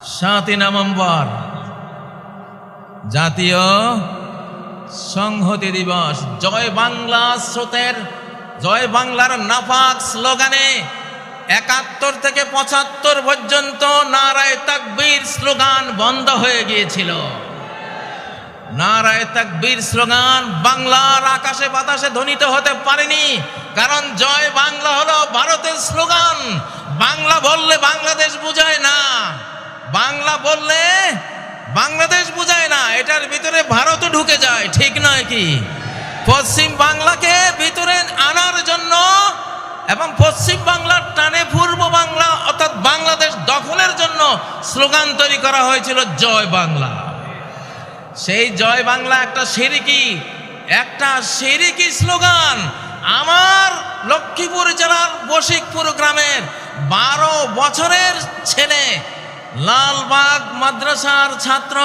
7 November জাতীয় সংহতি দিবস। জয় বাংলা স্রোতের, জয় বাংলার নাপাক স্লোগানে 71 থেকে 75 পর্যন্ত নারায়ে তাকবীর স্লোগান বন্ধ হয়ে গিয়েছিল। নারায়ে তাকবীর স্লোগান বাংলার আকাশে বাতাসে ধ্বনিত হতে পারেনি, কারণ জয় বাংলা হলো ভারতের স্লোগান। বাংলা বললে বাংলাদেশ বুঝায় না, বাংলা বললে বাংলাদেশ বুঝায় না, এটার ভিতরে ভারতও ঢুকে যায়, ঠিক নয় কি? পশ্চিম বাংলাকে ভিতরে আনার জন্য এবং পশ্চিম বাংলার টানে পূর্ব বাংলা অর্থাৎ বাংলাদেশ দখলের জন্য স্লোগান তৈরি করা হয়েছিল জয় বাংলা। সেই জয় বাংলা একটা সিরিকি স্লোগান। আমার লক্ষ্মীপুর জেলার বশিকপুর গ্রামের 12 বছরের ছেলে, লালবাগ মাদ্রাসার ছাত্র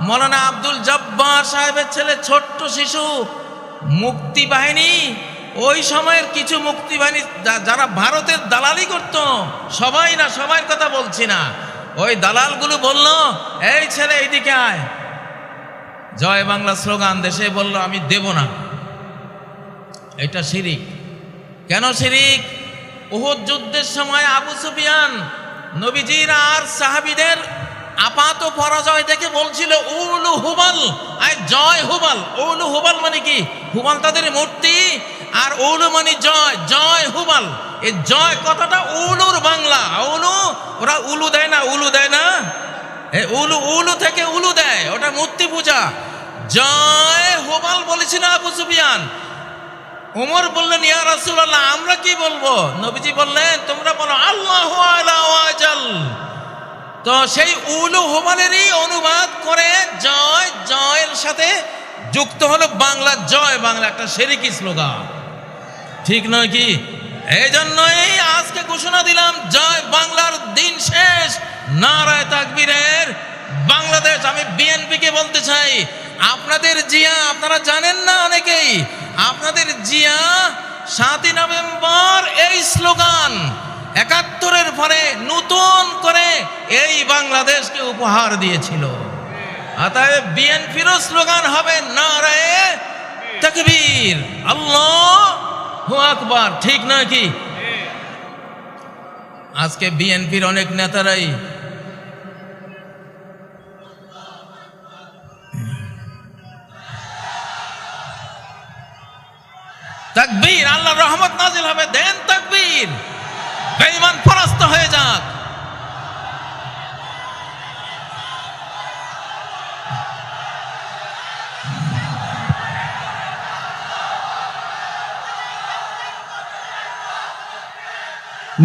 মৌলানা আব্দুল জব্বার সাহেবের ছেলে, ছোট্ট শিশু, মুক্তি বাহিনী, ওই সময়ের কিছু মুক্তি বাহিনী যারা ভারতের দালালি করত, সবাই না, সবার কথা বলছি না, ওই দালালগুলো বলল, এই ছেলে এইদিকে আয়, জয় বাংলা স্লোগান দেশে বলল আমি দেব না। এটা শিরিক। কেন শিরিক? উহুদ যুদ্ধের সময় আবু সুফিয়ান নবীজির আর সাহাবীদের আপাত পরাজয় দেখে বলছিল উলু হুবাল, আয় জয় হুবাল। উলু হুবাল মানে কি? হুবাল তাদের মূর্তি, আর উলু মানে জয়, জয় হুবাল। এই জয় কথাটা উলুর বাংলা। উলু, ওরা উলু দেয় না, উলু দেয় না, উলু উলু থেকে উলু দেয়, ওটা মূর্তি পূজা। জয় হুবাল বলেছিল আবু সুফিয়ান। ওমর বললেন, ইয়া রাসূলুল্লাহ আমরা কি বলবো? নবীজি বললেন, তোমরা বলো আল্লাহু আলা ওয়াজাল। তো সেই উলু হুবালেরই অনুবাদ করে জয়, জয়ের সাথে যুক্ত হলো বাংলা জয় বাংলা, একটা শিরকি স্লোগান, ঠিক নয় কি? এই জন্যই আজকে ঘোষণা দিলাম জয় বাংলার দিন শেষ, নারায়ে তাকবীরের বাংলাদেশ। আমি বিএনপিকে বলতে চাই, আপনাদের জিয়া, আপনারা জানেন না অনেকেই, আপনাদের জিয়া 7 নভেম্বর এই স্লোগান 71-এর পরে নতুন করে এই বাংলাদেশকে উপহার দিয়েছিল। অতএব বিএনপিরও স্লোগান হবে নারায়ে তাকবীর, আল্লাহু আকবার, ঠিক নয় কি? আজকে বিএনপির অনেক নেতারাই তাকবীর, আল্লাহর রহমত নাজিল হবে, দেন তাকবীর, বেঈমান পরাস্ত হয়ে যাক।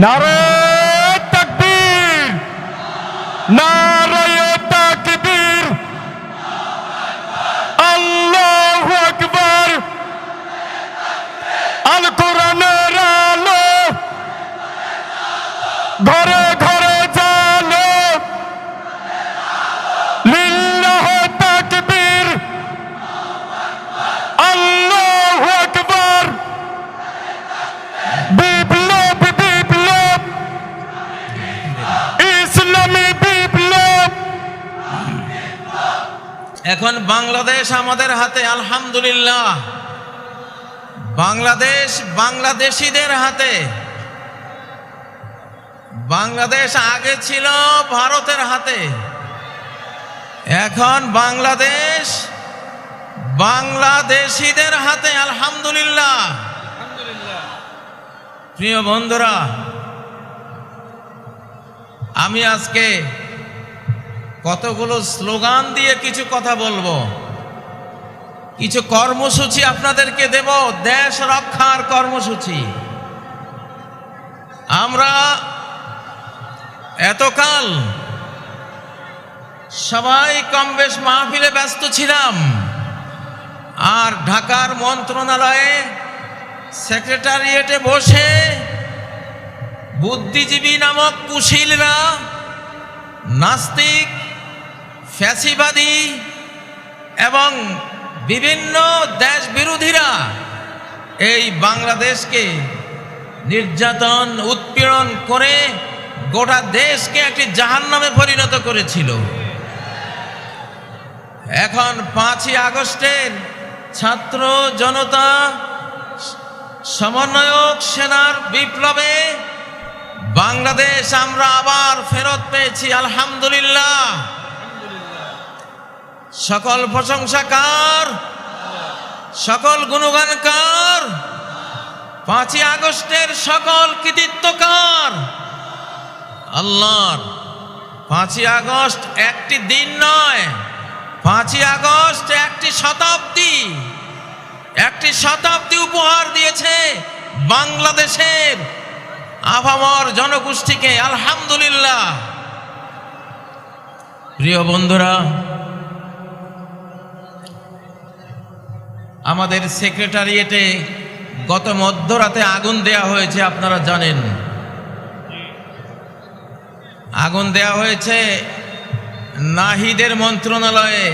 নারায়ে তাকবীর, নারায়ে তাকবীর, আল্লাহু আকবার। আল কোরআনের আলো ঘরে ঘরে জালো, লিল্লাহি তাকবীর, আল্লাহু আকবার। বিপ্লব বিপ্লব, ইসলামী বিপ্লব। এখন বাংলাদেশ আমাদের হাতে, আলহামদুলিল্লাহ। বাংলাদেশ বাংলাদেশীদের হাতে। বাংলাদেশ আগে ছিল ভারতের হাতে, এখন বাংলাদেশ বাংলাদেশীদের হাতে, আলহামদুলিল্লাহ। প্রিয় বন্ধুরা, আমি আজকে কতগুলো স্লোগান দিয়ে কিছু কথা বলবো, কিছু কর্মসূচি আপনাদেরকে দেব, দেশ রক্ষার কর্মসূচি। আমরা এতকাল সবাই কম বেশ মাহফিলে ব্যস্ত ছিলাম, আর ঢাকার মন্ত্রণালয়ে সেক্রেটারিয়েটে বসে বুদ্ধিজীবী নামক কুশীলরা, নাস্তিক, ফ্যাসিবাদী এবং বিভিন্ন দেশ বিরোধীরা এই বাংলাদেশকে নির্যাতন উৎপীড়ন করে গোটা দেশকে একটি জাহান্নামে পরিণত করেছিল। এখন 5ই আগস্টের ছাত্র জনতা সমন্বয়ক সেনার বিপ্লবে বাংলাদেশ আমরা আবার ফেরত পেয়েছি, আলহামদুলিল্লাহ। সকল প্রশংসা কার, সকল গুণগান কার, 5ই আগস্টের সকল কৃতিত্ব কার, আল্লাহর। 5ই আগস্ট একটি দিন নয়, 5ই আগস্ট একটি শতাব্দী উপহার দিয়েছে বাংলাদেশের আপামর জনগোষ্ঠীকে, আলহামদুলিল্লাহ। প্রিয় বন্ধুরা, আমাদের সেক্রেটারিয়েটে গত মধ্যরাতে আগুন দেয়া হয়েছে, আপনারা জানেন। আগুন দেয়া হয়েছে নাহিদের মন্ত্রণালয়ে,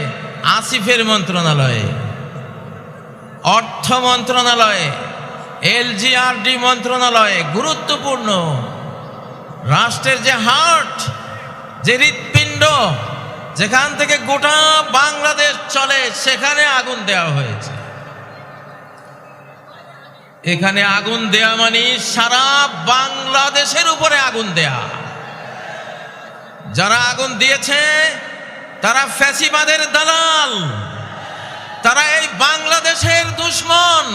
আসিফের মন্ত্রণালয়ে, অর্থ মন্ত্রণালয়ে, এলজিআরডি মন্ত্রণালয়ে। গুরুত্বপূর্ণ রাষ্ট্রের যে হার্ট, যে হৃৎপিণ্ড, যেখান থেকে গোটা বাংলাদেশ চলে, সেখানে আগুন দেওয়া হয়েছে। এখানে আগুন দেয়া মানে সারা বাংলাদেশের উপরে আগুন দেয়া। যারা আগুন দিয়েছে তারা ফ্যাসিবাদের দালাল, তারা এই বাংলাদেশের দুশমন,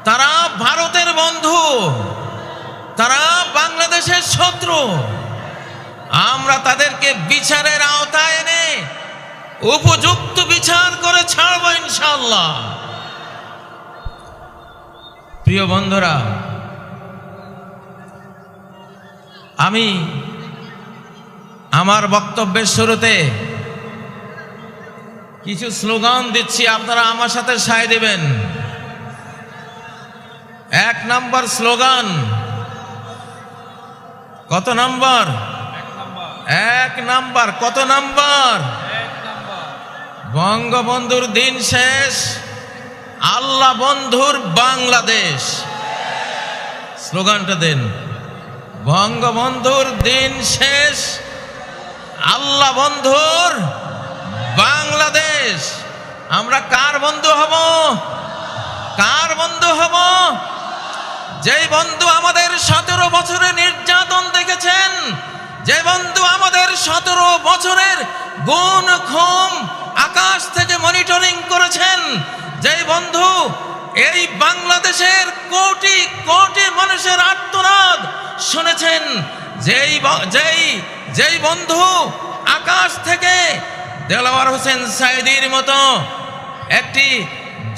তারা ভারতের বন্ধু, তারা বাংলাদেশের শত্রু। আমরা তাদেরকে বিচারের আওতায় এনে উপযুক্ত বিচার করে ছাড়ব ইনশাআল্লাহ। প্রিয় বন্ধুরা, আমি আমার বক্তব্যের শুরুতে কিছু স্লোগান দিচ্ছি, আপনারা আমার সাথে সায় দেবেন। 1 নম্বর স্লোগান, কত নম্বর? 1 নম্বর। কত নম্বর? বঙ্গবন্ধুর দিন শেষ, আল্লাহ বন্ধুর বাংলাদেশ। স্লোগানটা দেন, বঙ্গবন্ধুর দিন শেষ, আল্লাহ বন্ধুর বাংলাদেশ। আমরা কার বন্ধু হব? কার বন্ধু হব? যেই বন্ধু আমাদের 17 বছরে নির্যাতন দেখেছেন, যে বন্ধু আমাদের 17 বছরের গুণ খুম আকাশ থেকে মনিটরিং করেছেন, যেই বন্ধু এই বাংলাদেশের কোটি কোটি মানুষের আর্তনাদ শুনেছেন, যেই বন্ধু আকাশ থেকে দেলাওয়ার হোসেন সাইদির মতো একটি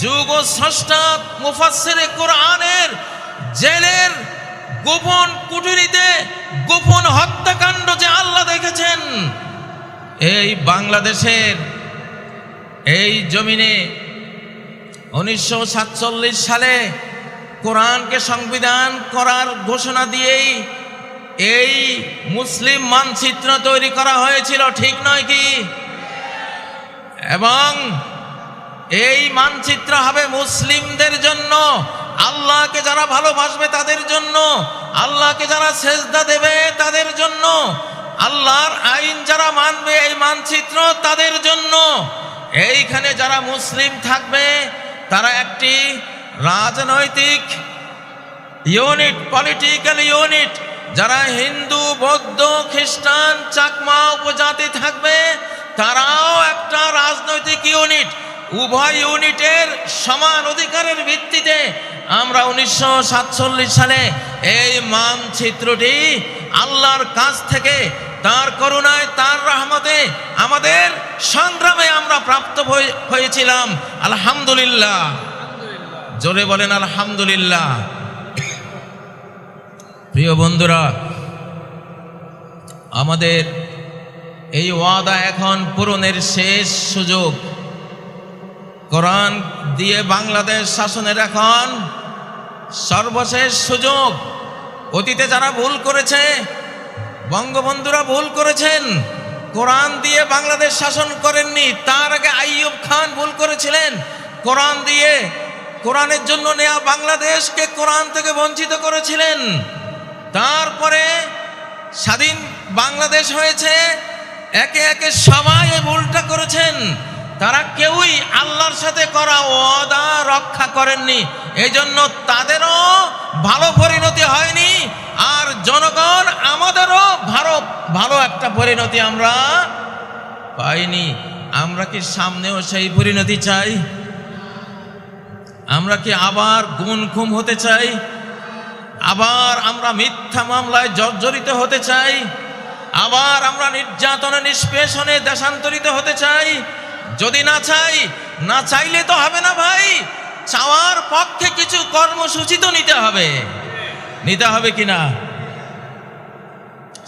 যুগ স্রষ্টা মুফাসসিরে কোরআনের জেলের গোপন কুঠুরিতে গোপন হত্যাকাণ্ড যে আল্লাহ দেখেছেন, এই বাংলাদেশের এই জমিনে 1947 সালে কোরআনকে সংবিধান করার ঘোষণা দিয়েই এই মুসলিম মানচিত্র তৈরি করা হয়েছিল, ঠিক নয় কি? এবং এই মানচিত্র হবে মুসলিমদের জন্য, আল্লাহকে যারা ভালোবাসবে তাদের জন্য, আল্লাহকে যারা সেজদা দেবে তাদের জন্য, আল্লাহর আইন যারা মানবে এই মানচিত্র তাদের জন্য। এইখানে যারা মুসলিম থাকবে তারা একটি রাজনৈতিক ইউনিট, পলিটিক্যাল ইউনিট। যারা হিন্দু, বৌদ্ধ, খ্রিস্টান, চাকমা উপজাতি থাকবে তারাও একটা রাজনৈতিক ইউনিট। উভয় ইউনিটের সমান অধিকারের ভিত্তিতে আমরা 1947 সালে এই মানচিত্রটি আল্লাহর কাছ থেকে তার করুণায়, তার রহমতে, আমাদের সংগ্রামে আমরা প্রাপ্ত হয়েছিলাম, আলহামদুলিল্লাহ। জোরে বলেন আলহামদুলিল্লাহ। প্রিয় বন্ধুরা, আমাদের এই ওয়াদা এখন পূরণের শেষ সুযোগ। কোরআন দিয়ে বাংলাদেশ শাসনের এখন সর্বশেষ সুযোগ। অতীতে যারা ভুল করেছে, বঙ্গবন্ধুরা ভুল করেছেন, কোরআন দিয়ে বাংলাদেশ শাসন করেননি। তার আগে আইয়ুব খান ভুল করেছিলেন, কোরআন দিয়ে কোরআনের জন্য নেয়া বাংলাদেশকে কোরআন থেকে বঞ্চিত করেছিলেন। তারপরে স্বাধীন বাংলাদেশ হয়েছে, একে একে সবাই এই ভুলটা করেছেন। তারা কেউই আল্লাহর সাথে করা ওয়াদা রক্ষা করেননি, এই জন্য তাদেরও ভালো পরিণতি হয়নি, আর জনগণ আমাদেরও ভালো একটা পরিণতি আমরা পাইনি। আমরা কি সামনেও সেই পরিণতি চাই? আমরা কি আবার গুম খুম হতে চাই? আবার আমরা মিথ্যা মামলায় জর্জরিত হতে চাই? আবার আমরা নির্যাতনে নিষ্পেষণে দেশান্তরিত হতে চাই? যদি না চাইলে তো হবে না ভাই। চাওয়ার পক্ষে কিছু কর্মসূচি তো নিতে হবে কিনা?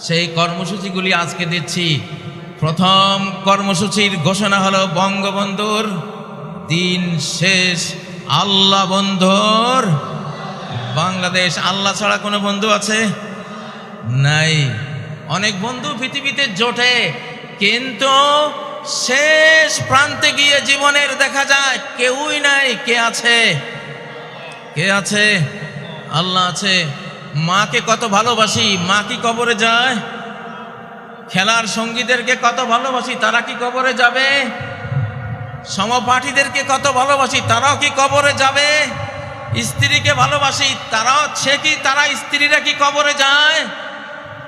সেই কর্মসূচিগুলি আজকে দিচ্ছি। প্রথম কর্মসূচির ঘোষণা হলো বঙ্গবন্ধুর দিন শেষ, আল্লাহ বন্ধুর বাংলাদেশ। আল্লাহ ছাড়া কোনো বন্ধু আছে? নাই। অনেক বন্ধু পৃথিবীতে জোটে, কিন্তু শেষ প্রান্তে গিয়ে জীবনের দেখা যায় কেউই নাই। কে আছে? আল্লাহ আছে। মাকে কত ভালোবাসি, মা কি কবরে যায়? খেলার সঙ্গীদেরকে কত ভালোবাসি, তারা কি কবরে যাবে? সমপাঠীদেরকে কত ভালোবাসি, তারাও কি কবরে যাবে? স্ত্রীকে ভালোবাসি, তারা স্ত্রীরা কি কবরে যায়?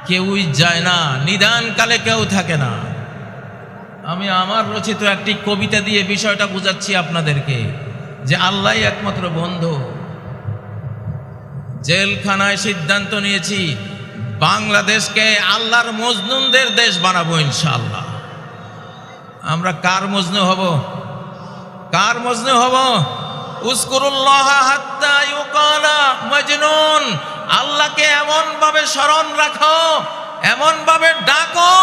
কেউই যায় না। নিদানকালে কেউ থাকে না। আমি আমার রচিত একটি কবিতা দিয়ে বিষয়টা বুঝাচ্ছি আপনাদেরকে, যে আল্লাহই একমাত্র বন্ধু। জেলখানায় সিদ্ধান্ত নিয়েছি বাংলাদেশকে আল্লাহর মজনুনদের দেশ বানাবো ইনশাআল্লাহ। আমরা কার মজনু হব? উযকুরুল্লাহ হাত্তা ইউকালা মজনুন। আল্লাহকে এমন ভাবে স্মরণ রাখো, এমন ভাবে ডাকো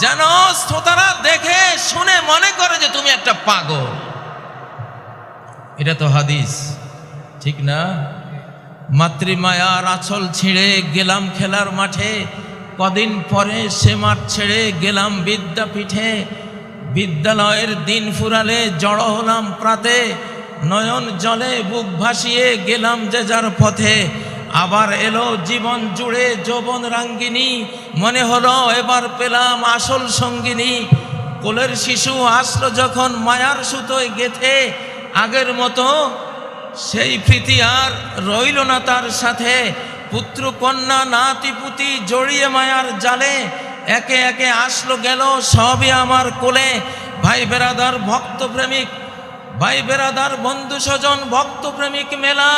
যেন শ্রোতারা দেখে শুনে মনে করে যে তুমি একটা পাগল। এটা তো হাদিস, ঠিক না? মাতৃমায়ার আঁচল ছিঁড়ে গেলাম খেলার মাঠে, কদিন পরে সে মাঠ ছেড়ে গেলাম বিদ্যাপীঠে। বিদ্যালয়ের দিন ফুরালে জড়ো হলাম প্রাতে, নয়ন জলে বুক ভাসিয়ে গেলাম যে যার পথে। আবার এলো জীবন জুড়ে যৌবন রাঙ্গিনী, মনে হলো এবার পেলাম আসল সঙ্গিনী। কোলের শিশু আসলো যখন মায়ার সুতোয় গেথে, আগের মতো সেই প্রীতি আর রইল না তার সাথে। পুত্র কন্যা নাতি পুতি জড়িয়ে মায়ার জালে, একে একে আসলো গেল সবই আমার কোলে। ভাই বেরাদার ভক্ত প্রেমিক, ভাই বেরাদার বন্ধু স্বজন ভক্ত প্রেমিক মেলা,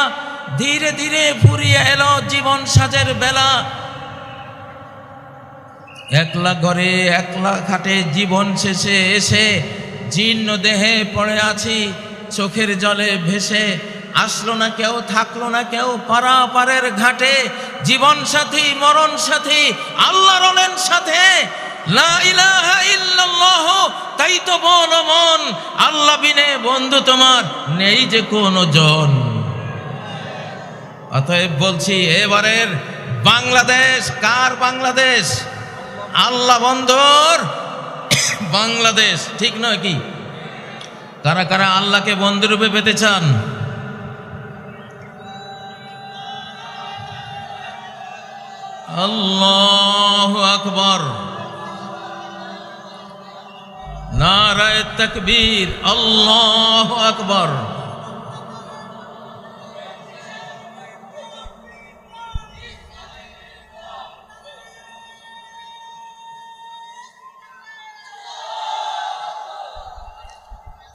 ধীরে ধীরে ফুরিয়ে এলো জীবন সাজের বেলা। একলা ঘরে একলা খাটে জীবন শেষে এসে, জীর্ণ দেহে পড়ে আছি চোখের জলে ভেসে। আসলো না কেউ, থাকলো না কেউ পারাপারের ঘাটে। জীবন সাথী মরণ সাথী আল্লাহ রলেন সাথে। লা ইলাহা ইল্লাল্লাহ, তাই তো বলো মন, আল্লাহ বিনে বন্ধু তোমার নেই যে কোনো জন। অতএব বলছি, এবারের বাংলাদেশ কার বাংলাদেশ? আল্লাহ বন্ধুর বাংলাদেশ, ঠিক নয় কি? কারা কারা আল্লাহকে বন্ধুরূপে পেতে চান? আল্লাহু আকবার, নারায়ে তাকবীর, আল্লাহু আকবার।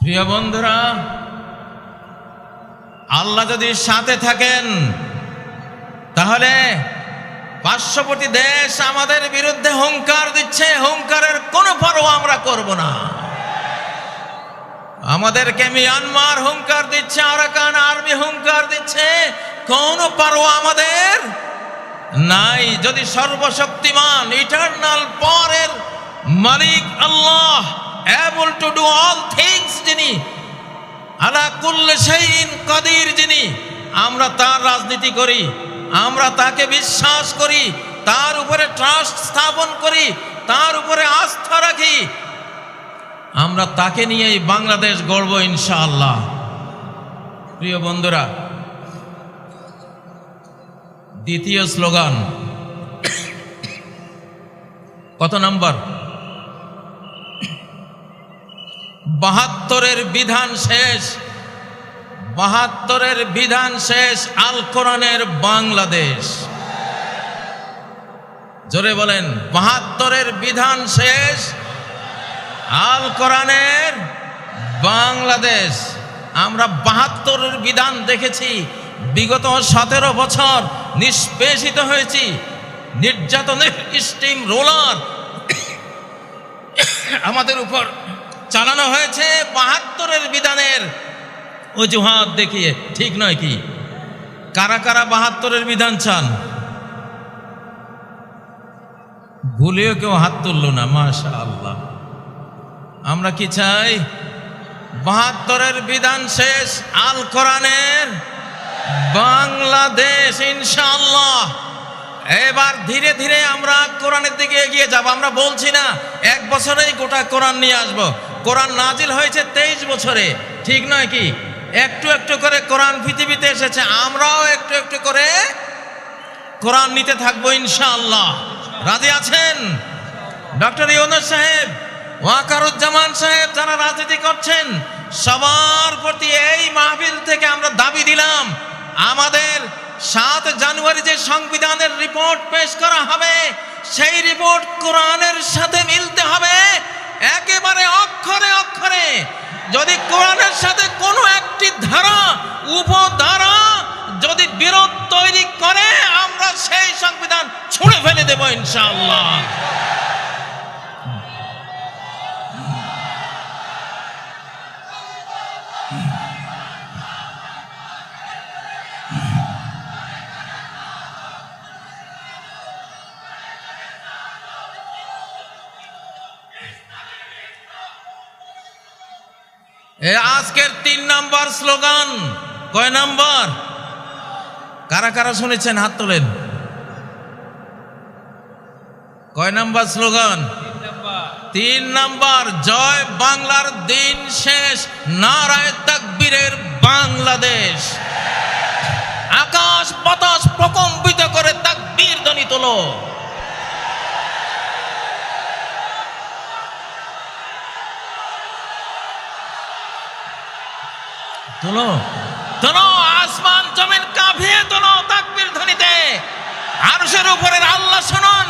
প্রিয় বন্ধুরা, আল্লাহ যদি সাথে থাকেন তাহলে পার্শ্ববর্তী দেশ আমাদের বিরুদ্ধে হুঙ্কার দিচ্ছে, হুঙ্কারের কোনো পরোয়া আমরা করব না। আমাদেরকে মিয়ানমার হুঙ্কার দিচ্ছে, আরাকান আর্মি হুঙ্কার দিচ্ছে, কোনো পরোয়া আমাদের নাই। যদি সর্বশক্তিমান ইটারনাল পাওয়ারের মালিক আল্লাহ, able to do all things যিনি, আলা কুল্লি শাইইন কাদির যিনি, আমরা তার রাজনীতি করি, আমরা তাকে বিশ্বাস করি, তার উপরে ট্রাস্ট স্থাপন করি, তার উপরে আস্থা রাখি, আমরা তাকে নিয়েই বাংলাদেশ গড়ব ইনশাআল্লাহ। প্রিয় বন্ধুরা, দ্বিতীয় স্লোগান, কত নাম্বার? 72-এর বিধান শেষ। 72-এর বিধান শেষ আল কোরআনের বাংলাদেশ। জোরে বলেন, 72-এর বিধান শেষ আল কোরআনের বাংলাদেশ। আমরা 72-এর বিধান দেখেছি, বিগত 17 বছর নিষ্পেষিত হয়েছি। নির্যাতনের স্টিম রোলার আমাদের উপর চালানো হয়েছে 72-এর বিধানের অজুহাত দেখিয়ে। ঠিক নয় কি? কারা কারা 72-এর বিধান চান? ভুলেও কেউ হাত তুলল না, মাশাআল্লাহ। আমরা কি চাই? 72-এর বিধান শেষ আল কোরআনের বাংলাদেশ ইনশাআল্লাহ। এবার ধীরে ধীরে আমরা কোরআনের দিকে এগিয়ে যাব। আমরা বলছি না 1 বছরেই গোটা কোরআন নিয়ে আসব। কোরআন নাজিল হয়েছে 23 বছরে, ঠিক নয় কি? একটু একটু করে কোরআন পৃথিবীতে এসেছে, আমরাও একটু একটু করে কোরআন নিতে থাকবো ইনশাআল্লাহ। রাজি আছেন? ডক্টর ইউনূস সাহেব, ওয়াকারুজ্জামান সাহেব, যারা রাজনীতি করছেন, সবার প্রতি এই মাহফিল থেকে আমরা দাবি দিলাম, আমাদের 7 জানুয়ারি যে সংবিধানের রিপোর্ট পেশ করা হবে, সেই রিপোর্ট কোরআনের সাথে মিলতে হবে একেবারে অক্ষরে অক্ষরে। যদি কোরআনের সাথে কোনো একটি ধারা উপধারা যদি বিরোধ তৈরি করে, আমরা সেই সংবিধান ছুঁড়ে ফেলে দেব ইনশাআল্লাহ। আজকের 3 নাম্বার স্লোগান কয় নাম্বার? কারা কারা শুনেছেন হাত তোলেন। কয় নাম্বার স্লোগান? 3 নাম্বার। জয় বাংলার দিন শেষ, নারায়ে তাকবীরের বাংলাদেশ। আকাশ বাতাস প্রকম্পিত করে তাকবীর ধ্বনি তোলো। তোলো তোলো, আসমান জমিন কাঁপিয়ে তোলো তাকবীর ধ্বনিতে। আরশের উপরের আল্লাহ শুনুন।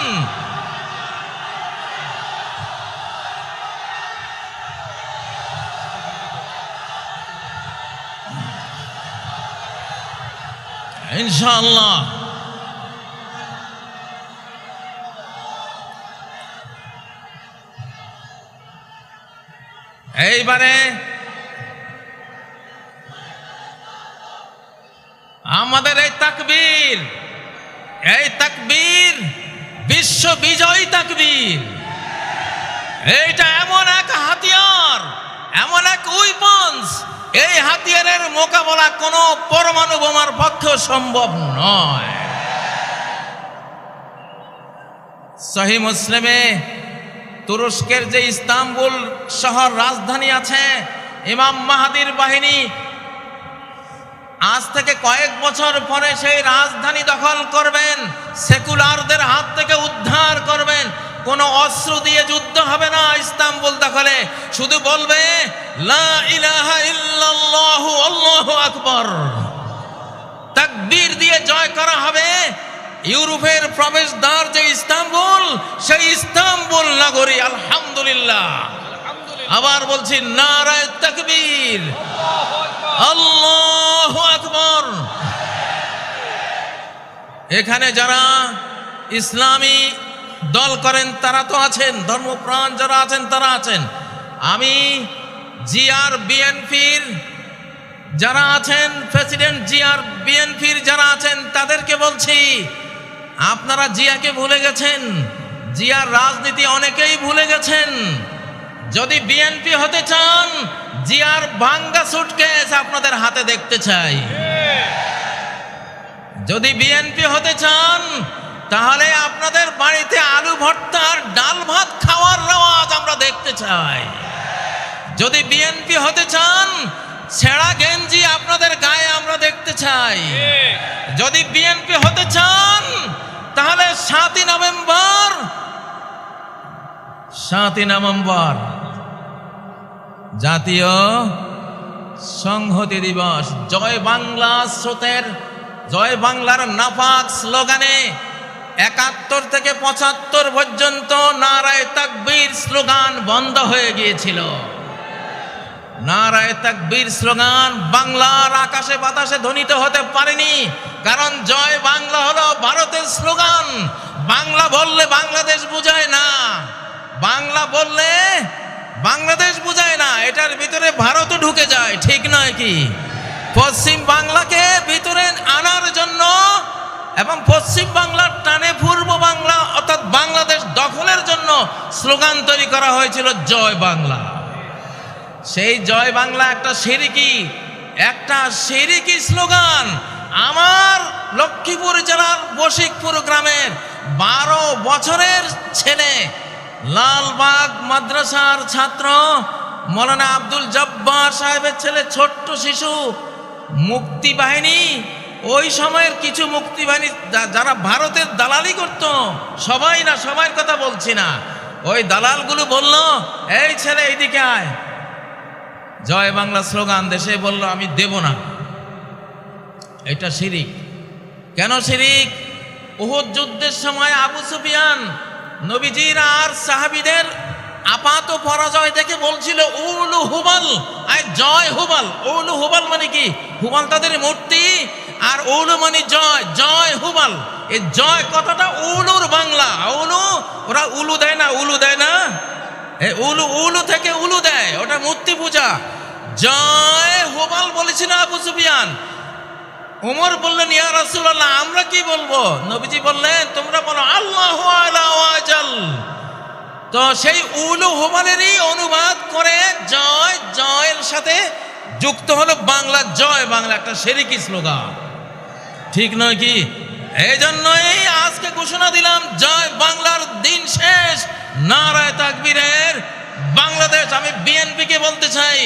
ইনশাআল্লাহ এইবারে আমাদের এই তাকবীর বিশ্ব বিজয়ী তাকবীর। এইটা এমন এক হাতিয়ার, এমন এক উইপন্স, এই হাতিয়ারের মোকাবেলা কোনো পরমাণু বোমার পক্ষে সম্ভব নয়। সহিহ মুসলিমে তুরস্কের যে ইস্তাম্বুল শহর রাজধানী আছে, ইমাম মাহাদির বাহিনী আজ থেকে কয়েক বছর পরে সেই রাজধানী দখল করবেন, সেকুলারদের হাত থেকে উদ্ধার করবেন। কোনো অস্ত্র দিয়ে যুদ্ধ হবে না ইস্তাম্বুল দখলে, শুধু বলবে লা ইলাহা ইল্লাল্লাহু আল্লাহু আকবার। তাকবীর দিয়ে জয় করা হবে। ইউরোপের প্রবেশদ্বার যে ইস্তাম্বুল, সেই ইস্তাম্বুল নগরী আলহামদুলিল্লাহ। আবার বলছি নারায়ে তাকবীর, আল্লাহু আকবার। এখানে যারা ইসলামী দল করেন তারা তো আছেন, ধর্মপ্রাণ যারা আছেন তারা আছেন। আমি জিআর বিএনপির যারা আছেন, প্রেসিডেন্ট জিআর বিএনপির যারা আছেন তাদেরকে বলছি, আপনারা জিয়াকে ভুলে গেছেন, জিয়ার রাজনীতি অনেকেই ভুলে গেছেন। যদি বিএনপি হতে চান, জিয়ার ভাঙ্গা সুটকেস আপনাদের হাতে দেখতে চাই। যদি বিএনপি হতে চান, তাহলে আপনাদের বাড়িতে আলু ভর্তা আর ডাল ভাত খাওয়ার রেওয়াজ আমরা দেখতে চাই। যদি বিএনপি হতে চান, ছেঁড়া গেঞ্জি আপনাদের গায়ে আমরা দেখতে চাই। যদি বিএনপি হতে চান, তাহলে 7ই নভেম্বর 7ই নভেম্বর জাতীয় সংহতি দিবস। জয় বাংলা স্রোতের, জয় বাংলার নাপাক স্লোগানে 71 থেকে 75 পর্যন্ত নারায়ে তাকবীর স্লোগান বন্ধ হয়ে গিয়েছিল। নারায়ে তাকবীর স্লোগান বাংলার আকাশে বাতাসে ধ্বনিত হতে পারেনি, কারণ জয় বাংলা হলো ভারতের স্লোগান। বাংলা বললে বাংলাদেশ বোঝায় না, বাংলা বললে বাংলাদেশ বোঝায় না, এটার ভিতরে ভারতও ঢুকে যায়, ঠিক নয় কি? পশ্চিম বাংলাকে ভিতরে আনার জন্য এবং পশ্চিম বাংলার টানে পূর্ব বাংলা অর্থাৎ বাংলাদেশ দখলের জন্য স্লোগান তৈরি করা হয়েছিল জয় বাংলা। সেই জয় বাংলা একটা শিরকি স্লোগান। আমার লক্ষ্মীপুর জেলার বশিকপুর গ্রামের 12 বছরের ছেলে, লালবাগ মাদ্রাসার ছাত্র মৌলানা আব্দুল জব্বার সাহেবের ছেলে, ছোট্ট শিশু, মুক্তি বাহিনী, ওই সময়ের কিছু মুক্তি বাহিনী যারা ভারতের দালালি করত, সবাই না, সবার কথা বলছি না, ওই দালালগুলো বলল, এই ছেলে এইদিকে আয়, জয় বাংলা স্লোগান দেশে বলল আমি দেব না। এটা শিরিক। কেন শিরিক? উহুদ যুদ্ধের সময় আবু সুফিয়ান নবীজির আর সাহাবীদের আপাত পরাজয় দেখে বলছিল উলু হুবাল, আয় জয় হুবাল। উলু হুবাল মানে কি? হুবাল তাদের মূর্তি, আর উলু মানে জয়, জয় হুবাল। এই জয় কথাটা উলুর বাংলা। উলু, ওরা উলু দেয় না, উলু দেয় না, উলু উলু থেকে উলু দেয়, ওটা মূর্তি পূজা। জয় হুবাল বলেছিল আবু সুফিয়ান। ওমর বললেন ইয়া রাসূলুল্লাহ আমরা কি বলবো? নবীজি বললেন তোমরা বলো আল্লাহু আলা ওয়াজাল। তো সেই উলু হুবালেরই অনুবাদ করে জয়, জয়ের সাথে যুক্ত হলো বাংলা জয় বাংলা, একটা শিরকি স্লোগান, ঠিক নয় কি? এই জন্যই আজকে ঘোষণা দিলাম জয় বাংলার দিন শেষ, নারায়ে তাকবীরের বাংলাদেশ। আমি বিএনপিকে বলতে চাই,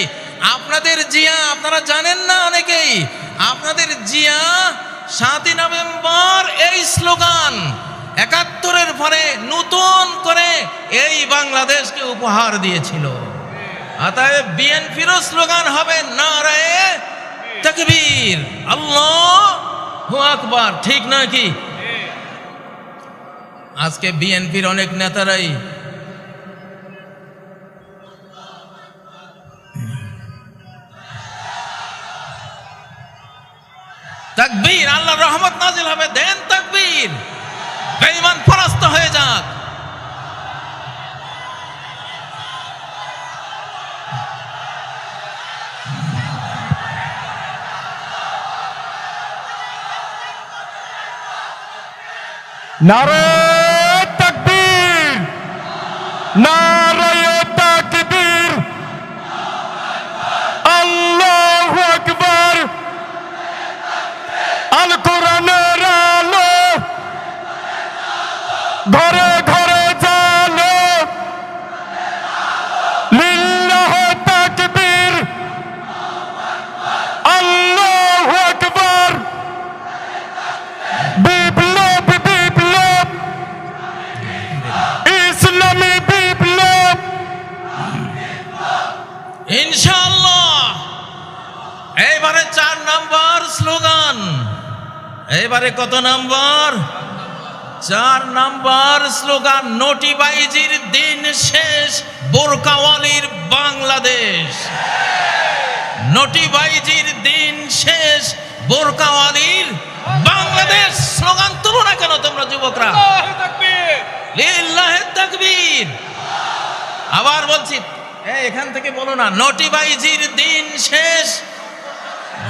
আপনাদের জিয়া, আপনারা জানেন না অনেকেই, আপনাদের জিয়া 7ই নভেম্বর এই স্লোগান 71-এর পরে নতুন করে এই বাংলাদেশকে উপহার দিয়েছিল। অতএব বিএনপিরও স্লোগান হবে নারায়ে তাকবীর, আল্লাহু আকবার, ঠিক নয় কি? আজকে বিএনপির অনেক নেতারাই তাকবীর, আল্লাহর রহমত নাজিল হবে, দেন তাকবীর, বেঈমান পরাস্ত হয়ে যাক। নারায়ে তাকবীর, নারায়ে তাকবীর, আল্লাহু আকবার। আল কোরআনের আলো ঘরে ঘরে জালো, লিল্লাহি তাকবীর, আল্লাহু আকবার। বিপ্লব বিপ্লব, ইসলামী বিপ্লব, ইনশাআল্লাহ। এইবারে 4 নম্বর স্লোগান। এইবারে কত নম্বর? 4 নম্বর স্লোগান। নোটিবাইজির দিন শেষ, বোরকাওয়ালির বাংলাদেশ। নোটিবাইজির দিন শেষ, বোরকাওয়ালির বাংলাদেশ। স্লোগান তুলো না কেন তোমরা যুবকরা? লিল্লাহি তাকবীর। আবার বলছি, এখান থেকে বলো না, নোটিবাইজির দিন শেষ,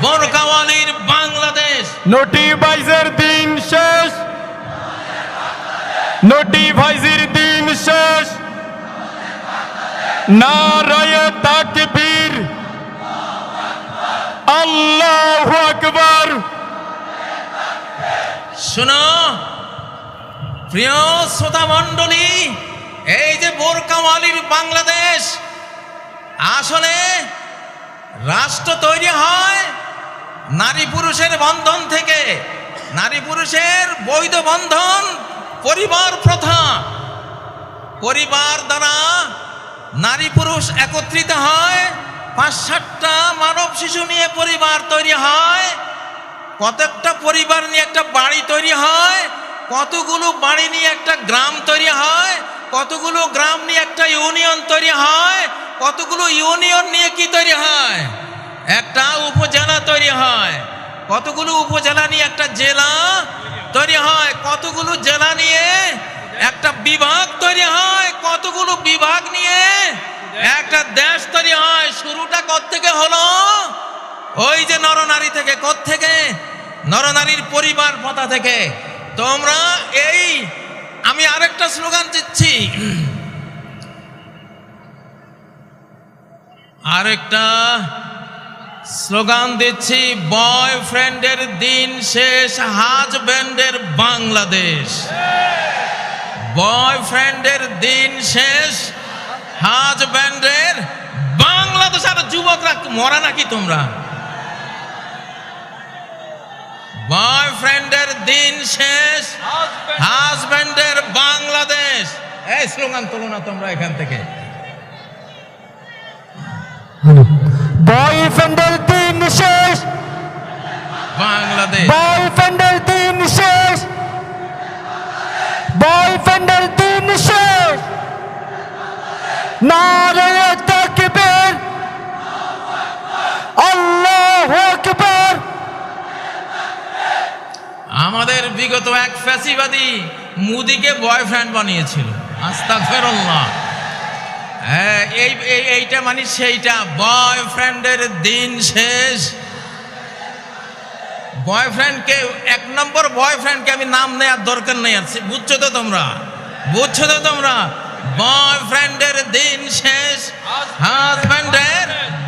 বোরকাওয়ালির বাংলাদেশ। নোটিবাইজের দিন শেষ, নোটিবাইজের দিন শেষ, নারায়ে তাকবীর, আল্লাহু আকবার। শোনো প্রিয় শ্রোতা মণ্ডলী, এই যে বোরকাওয়ালির বাংলাদেশ, আসলে রাষ্ট্র তৈরি হয় নারী পুরুষের বন্ধন থেকে। নারী পুরুষের বৈধ বন্ধন, পরিবার প্রথা, পরিবার দ্বারা নারী পুরুষ একত্রিত হয়, ৫-৭টা মানব শিশু নিয়ে পরিবার তৈরি হয়, কতকটা পরিবার নিয়ে একটা বাড়ি তৈরি হয়, কতগুলো বাড়ি নিয়ে একটা গ্রাম তৈরি হয়, কতগুলো গ্রাম নিয়ে একটা ইউনিয়ন তৈরি হয়, কতগুলো ইউনিয়ন নিয়ে কি তৈরি হয়, একটা উপজেলা তৈরি হয়, কতগুলো উপজেলা নিয়ে একটা জেলা তৈরি হয়, কতগুলো জেলা নিয়ে একটা বিভাগ তৈরি হয়, কতগুলো বিভাগ নিয়ে একটা দেশ তৈরি হয়। শুরুটা কোত্থেকে হলো? ওই যে নরনারী থেকে। কোত্থেকে? নরনারীর পরিবার প্রথা থেকে। তোমরা এই, আমি আরেকটা স্লোগান দিচ্ছি, বয়ফ্রেন্ডের দিন শেষ, হাজব্যান্ডের বাংলাদেশ। বয়ফ্রেন্ডের দিন শেষ, হাজব্যান্ডের বাংলাদেশ। আর যুবকরা মরা নাকি তোমরা? বয়ফ্রেন্ডের দিন শেষ, হাজব্যান্ডের বাংলাদেশ। এই স্লোগান তোলো না তোমরা এখান থেকে। বয়ফ্রেন্ডের দিন শেষ, বাংলাদেশ। বয়ফ্রেন্ডের দিন শেষ, বয়ফ্রেন্ডের দিন শেষ। নারে তাকবীর, আল্লাহু আকবার। আমাদের বিগত এক ফ্যাসিবাদী মুদিকে বয়ফ্রেন্ড বানিয়েছিল। আস্তাগফিরুল্লাহ। এইটা মানে সেইটা, বয়ফ্রেন্ডের দিন শেষ। বয়ফ্রেন্ডকে, ১ নম্বর বয়ফ্রেন্ডকে আমি নাম নেওয়ার দরকার নেই। আর বুঝছো তো তোমরা? বুঝছো তো তোমরা? বয়ফ্রেন্ডের দিন শেষ, হাজব্যান্ডের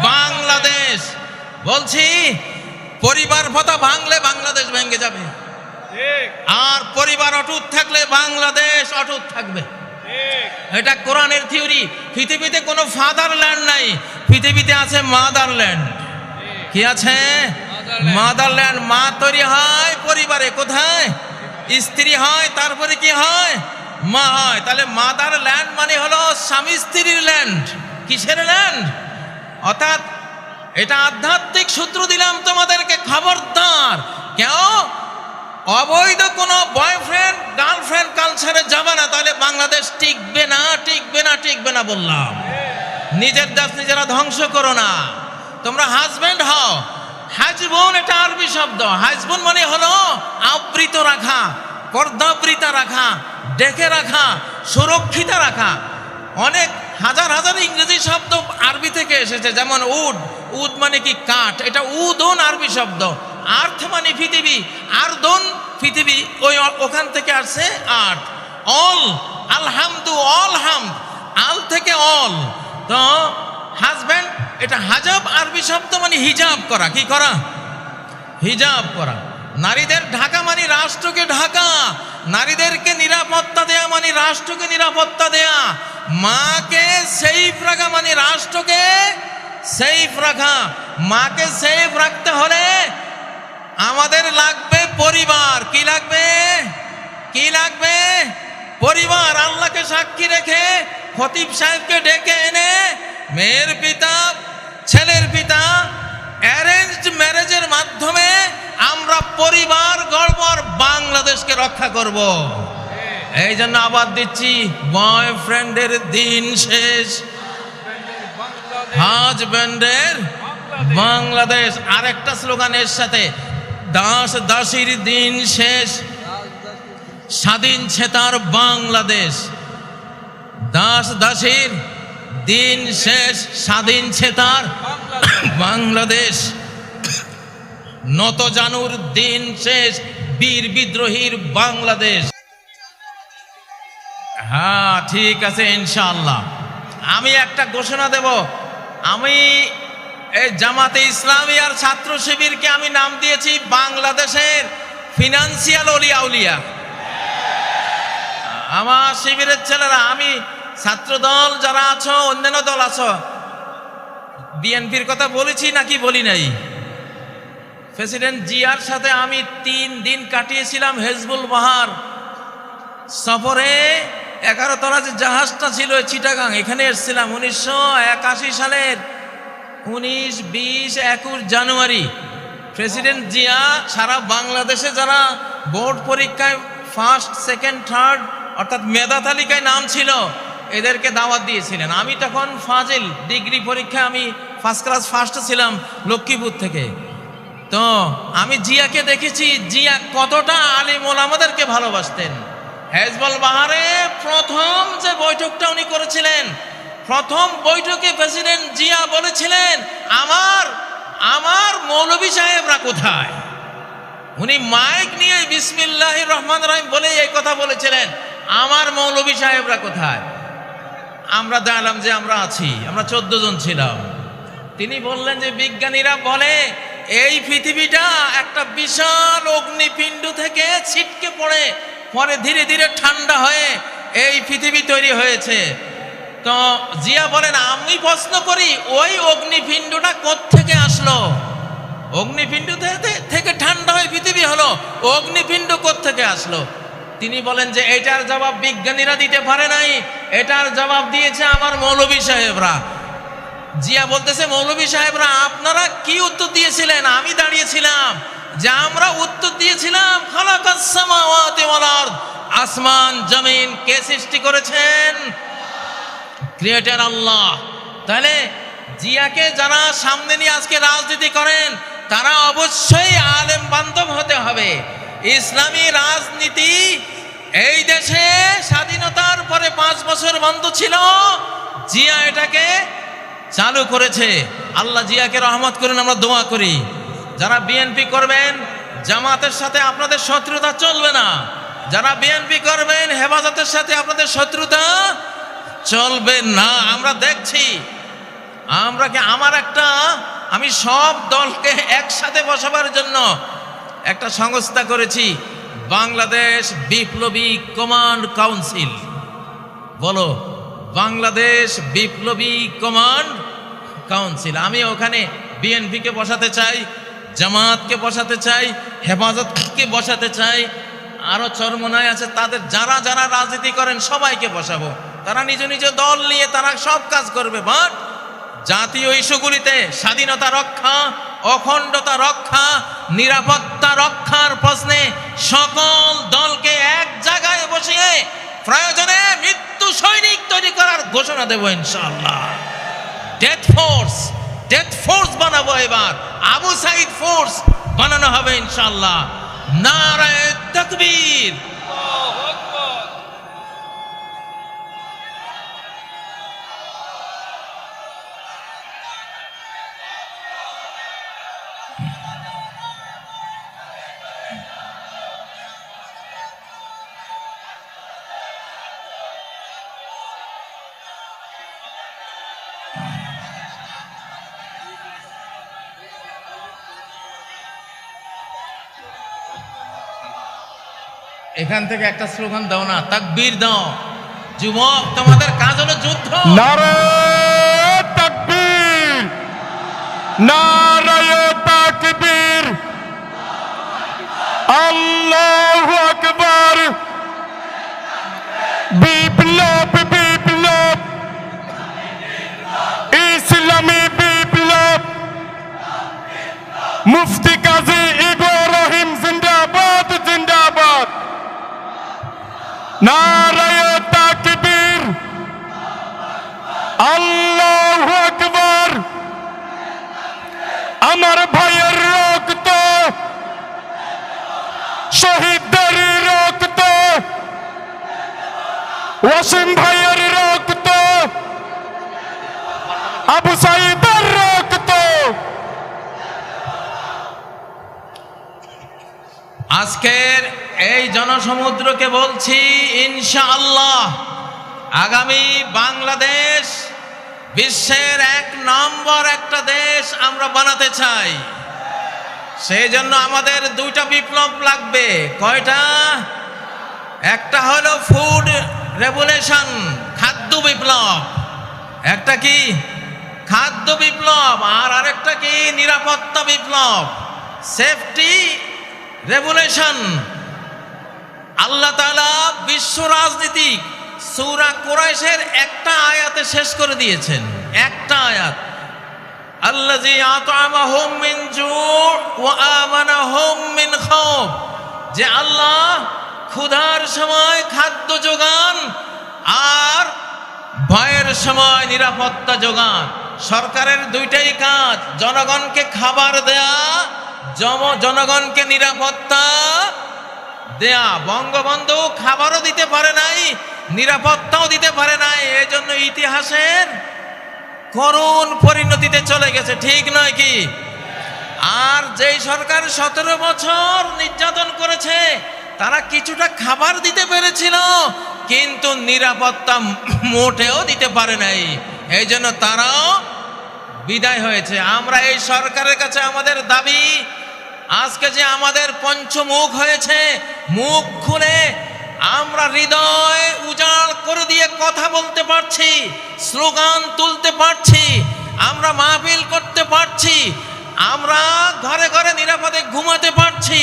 বাংলাদেশ। বলছি, পরিবার প্রথা ভাঙলে বাংলাদেশ ভেঙে যাবে, আর পরিবার অটুট থাকলে বাংলাদেশ অটুট থাকবে। এটা কোরআনের থিওরি। পৃথিবীতে কোনো ফাদারল্যান্ড নাই, পৃথিবীতে আছে মাদারল্যান্ড। কি আছে? মাদারল্যান্ড। মা তৈরি হয় পরিবারে। কোথায়? স্ত্রী হয়, তারপরে কি হয়? মা হয়। তাহলে মাদারল্যান্ড মানে হলো স্বামী স্ত্রীর ল্যান্ড। কিসের ল্যান্ড? অর্থাৎ এটা আধ্যাত্মিক সূত্র দিলাম তোমাদেরকে, খবরদার কেউ অবৈধ কোনো বয়ফ্রেন্ড গার্লফ্রেন্ড কালচারে যাবে না, তাহলে বাংলাদেশ টিকবে না, টিকবে না, টিকবে না বললাম। নিজের দেশ নিজেরা ধ্বংস করো না। তোমরা হাজব্যান্ড হও। হাজবুন এটা আরবি শব্দ। হাজবুন মানে হলো আবৃত রাখা, পর্দাবৃতা রাখা, ডেকে রাখা, সুরক্ষিত রাখা। অনেক হাজার হাজার ইংরেজি শব্দ আরবি থেকে এসেছে, যেমন উড। উড মানে কি? কাঠ। এটা উদন আরবি শব্দ। আর্থ মানে পৃথিবী, আর্দন পৃথিবী, ওখান থেকে আসছে আর্থ। অল, আলহামদু, অল হামদ, আল থেকে অল। তো হাজব্যান্ড এটা হাজাব আরবি শব্দ মানে হিজাব করা। কি করা? হিজাব করা। নারীদের ঢাকা মানে রাষ্ট্রকে ঢাকা, নারীদেরকে নিরাপত্তা দেয়া মানে রাষ্ট্রকে নিরাপত্তা দেয়া। মাকে সেফ রাখা মানে রাষ্ট্রকে সেফ রাখা। মাকে সেফ রাখতে হলে আমাদের লাগবে পরিবার। কি লাগবে? কি লাগবে? পরিবার। আল্লাহকে সাক্ষী রেখে খতিব সাহেবকে ডেকে এনে মেয়ের পিতা, ছেলের পিতা, অ্যারেঞ্জড ম্যারেজের মাধ্যমে আমরা পরিবার গড়ব, আর বাংলাদেশকে রক্ষা করব। এই জন্য আবার দিচ্ছি, বয়ফ্রেন্ডের দিন শেষ, হাজব্যান্ডের বাংলাদেশ। আরেকটা স্লোগান এর সাথে, দাস দাসীর দিন শেষ, স্বাধীন ছেতার বাংলাদেশ। দাস দাসীর দিন শেষ, স্বাধীন ছেতার বাংলাদেশ। নত জানুর দিন শেষ, বীর বিদ্রোহীর বাংলাদেশ। হ্যাঁ, ঠিক আছে, ইনশাআল্লাহ। আমি একটা ঘোষণা দেব। আমি এই জামাতে ইসলামী আর ছাত্র শিবিরকে আমি নাম দিয়েছি বাংলাদেশের ফিনান্সিয়াল অলিয়া উলিয়া। আমার শিবিরের ছেলেরা, আমি ছাত্র দল যারা আছো, অন্যান্য দল আছো, বিএনপির কথা বলেছি নাকি বলি নাই? প্রেসিডেন্ট জিয়ার সাথে আমি 3 দিন কাটিয়েছিলাম হেজবুল বাহার সফরে। 11 তলা যে জাহাজটা ছিল চিটাগাং, এখানে এসেছিলাম 1981 সালের 19, 20, 21 জানুয়ারি। প্রেসিডেন্ট জিয়া সারা বাংলাদেশে যারা বোর্ড পরীক্ষায় ফার্স্ট, সেকেন্ড, থার্ড অর্থাৎ মেধা তালিকায় নাম ছিল এদেরকে দাওয়াত দিয়েছিলেন। আমি তখন ফাজিল ডিগ্রি পরীক্ষায় আমি ফার্স্ট ক্লাস ফার্স্টে ছিলাম লক্ষ্মীপুর থেকে। তো আমি জিয়াকে দেখেছি জিয়া কতটা আলিম ওলামাদেরকে ভালোবাসতেন। হেজবুল বাহারে প্রথম যে বৈঠকটা উনি করেছিলেন, প্রথম বৈঠকে প্রেসিডেন্ট জিয়া বলেছিলেন আমার মৌলভী সাহেবরা কোথায়। উনি মাইক নিয়ে বিসমিল্লাহির রহমানির রহিম বলে এই কথা বলেছিলেন, আমার মৌলভী সাহেবরা কোথায়। আমরা জানলাম যে আমরা আছি, আমরা 14 জন ছিলাম। তিনি বললেন যে বিজ্ঞানীরা বলে এই পৃথিবীটা একটা বিশাল অগ্নিপিণ্ড থেকে ছিটকে পড়ে পরে ধীরে ধীরে ঠান্ডা হয়ে এই পৃথিবী তৈরি হয়েছে। তো জিয়া বলেন আমি প্রশ্ন করি ওই অগ্নিপিণ্ডটা কোত্থেকে আসলো? অগ্নিপিণ্ড থেকে ঠান্ডা হয়ে পৃথিবী হলো, অগ্নিপিণ্ড কোত্থেকে আসলো? তিনি বলেন যে এটার জবাব বিজ্ঞানীরা দিতে পারে নাই, এটার জবাব দিয়েছে আমার মৌলভী সাহেবরা। জিয়া বলতেছে মৌলভী সাহেবরা আপনারা কি উত্তর দিয়েছিলেন? আমি দাঁড়িয়েছিলাম যে আমরা উত্তর দিয়েছিলাম খালাকাস সামাওয়াতি ওয়াল আরদ, আসমান জমিন কে সৃষ্টি করেছেন? ক্রিয়েটর আল্লাহ। তাহলে জিয়াকে যারা সামনে নিয়ে আজকে রাজনীতি করেন তারা অবশ্যই আলেম বান্ধব হতে হবে। ইসলামী রাজনীতি এই দেশে স্বাধীনতার পরে 5 বছর বন্ধ ছিল, জিয়া এটাকে চালু করেছে। আল্লাহ জিয়াকে রহমত করুন, আমরা দোয়া করি। যারা বিএনপি করবেন জামাতের সাথে আপনাদের শত্রুতা চলবে না, যারা বিএনপি করবেন হেফাজতের সাথে আপনাদের শত্রুতা চলবে না। আমরা দেখছি আমি সব দলকে একসাথে বসাবার জন্য একটা সংস্থা করেছি, বাংলাদেশ বিপ্লবী কমান্ড কাউন্সিল। বলো বাংলাদেশ বিপ্লবী কমান্ড কাউন্সিল। আমি ওখানে বিএনপিকে বসাতে চাই, জামাতকে বসাতে চাই, হেফাজতকে বসাতে চাই, আরো চরমনায় আছে তাদের যারা যারা রাজনীতি করেন সবাইকে বসাবো। তারা নিজ নিজ দল নিয়ে তারা সব কাজ করবে, বাট জাতীয় ইস্যুগুলিতে স্বাধীনতা রক্ষা, অখণ্ডতা রক্ষা, নিরাপত্তা রক্ষার প্রশ্নে সকল দলকে এক জায়গায় বসিয়ে প্রয়োজনে মৃত্যু সৈনিক তৈরি করার ঘোষণা দেব ইনশাআল্লাহ। ডেথ ফোর্স বানাবো, এবার আবু সাইদ ফোর্স বানানো হবে ইনশাআল্লাহ। নারায়ে তাকবীর। এখান থেকে একটা স্লোগান দাও না, তাকবীর দাও। যুবক তোমাদের কাজ হলো যুদ্ধ। নারায়ে তাকবীর, নারায়ে তাকবীর, আল্লাহু আকবার। বিপ্লব বিপ্লব, ইসলামী বিপ্লব, মুফতি কাজী ইব্রাহিম জিন্দাবাদ জিন্দাবাদ। নারায়ে তাকবীর, আল্লাহু আকবার। আমার ভাইয়ের রক্ত, শহীদদের রক্ত, ওয়াসিম ভাইয়ের রক্ত, আবু সাইদের রক্ত। আজকের এই জনসমুদ্রকে বলছি ইনশাআল্লাহ আগামী বাংলাদেশ বিশ্বের 1 নম্বর একটা দেশ আমরা বানাতে চাই। সেই জন্য আমাদের 2টা বিপ্লব লাগবে। কয়টা? একটা হলো ফুড রেভলিউশন, খাদ্য বিপ্লব। একটা কি? খাদ্য বিপ্লব। আর আরেকটা কি? নিরাপত্তা বিপ্লব, সেফটি রেভলিউশন। আল্লাহ তাআলা বিশ্ব রাজনীতি সূরা কুরাইশের একটা আয়াতে শেষ করে দিয়েছেন, একটা আয়াত, আল্লাযী আত'আমাহুম মিন জু' ওয়া আমানাহুম মিন খাউফ, যে আল্লাহ ক্ষুধার সময় খাদ্য যোগান আর ভয়ের সময় নিরাপত্তা যোগান। সরকারের দুইটাই কাজ, জনগণকে খাবার দেয়া, জনগণকে নিরাপত্তা দেয়া। বঙ্গবন্ধু খাবারও দিতে পারে নাই, নিরাপত্তাও দিতে পারে নাই, এই জন্য ইতিহাসের করুণ পরিণতিতে চলে গেছে, ঠিক নয় কি? আর যেই সরকার 17 বছর নির্যাতন করেছে, তারা কিছুটা খাবার দিতে পেরেছিল, কিন্তু নিরাপত্তা মোটেও দিতে পারে নাই, এই জন্য তারাও বিদায় হয়েছে। আমরা এই সরকারের কাছে আমাদের দাবি, আজকে যে আমাদের পঞ্চমুখ হয়েছে, মুখ খুলে আমরা হৃদয় উজাড় করে দিয়ে কথা বলতে পারছি, স্লোগান তুলতে পারছি, আমরা মাহফিল করতে পারছি, আমরা ঘরে ঘরে নিরাপদে ঘুমাতে পারছি,